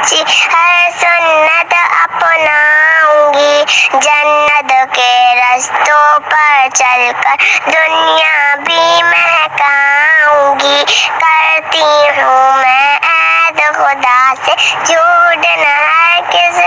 بچی ہر سنت اپناؤں گی، جنت کے رستوں پر چل کر دنیا بھی مہکاؤں گی، کرتی ہوں میں عہد خدا سے جھوٹ نہ ہرگز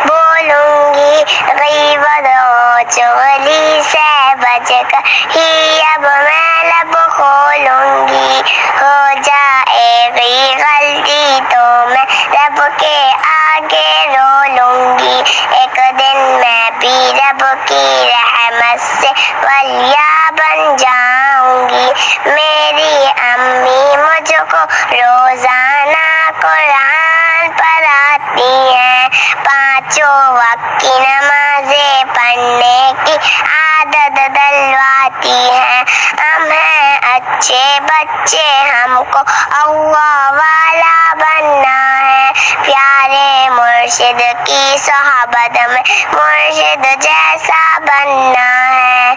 بولوں گی، غیبت و چغلی سے بچ کر ہی اب میں لب کھولوں گی، ہو جائے گی غلطی تو میں رب کے آگے رو لوں گی، ایک دن میں بھی رب کی رحمت سے ولیہ بن جاؤں گی، میری امی مجھ کو روزانہ قرآن پڑھاتی ہیں، پانچوں وقت کی نمازیں پڑھنے کی عادت دلواتی ہیں، ہم ہیں اچھے بچے، ہم کو اللہ والا بننا ہے، پیارے مرشد کی صحبت میں مرشد جیسا بننا ہے،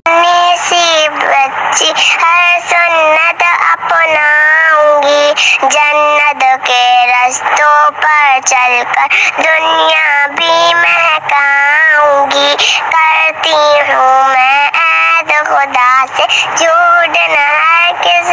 ننھی سی بچی ہر سنت اپناؤں گی، جنت کے رستوں پر چل کر دنیا بھی مہکاؤں گی، کرتی ہوں میں عہد خدا سے جھوٹ نہ ہرگز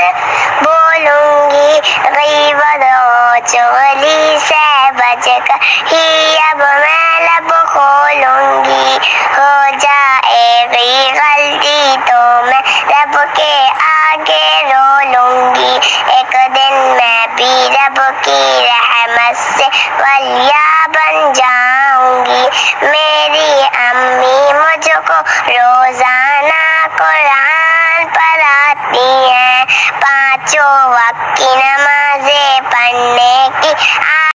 بولوں گی، غیبت و چغلی سے بچ کر ہی اب میں لب کھولوں گی، ہو جائے گی غلطی تو میں رب کے آگے رو لوں گی، ایک دن میں بھی رب کی رحمت سے ولیہ بن جاؤں گی، میری امی مجھ کو روزانہ قرآن پڑھاتی ہیں، پانچوں وقت کی نمازیں پڑھنے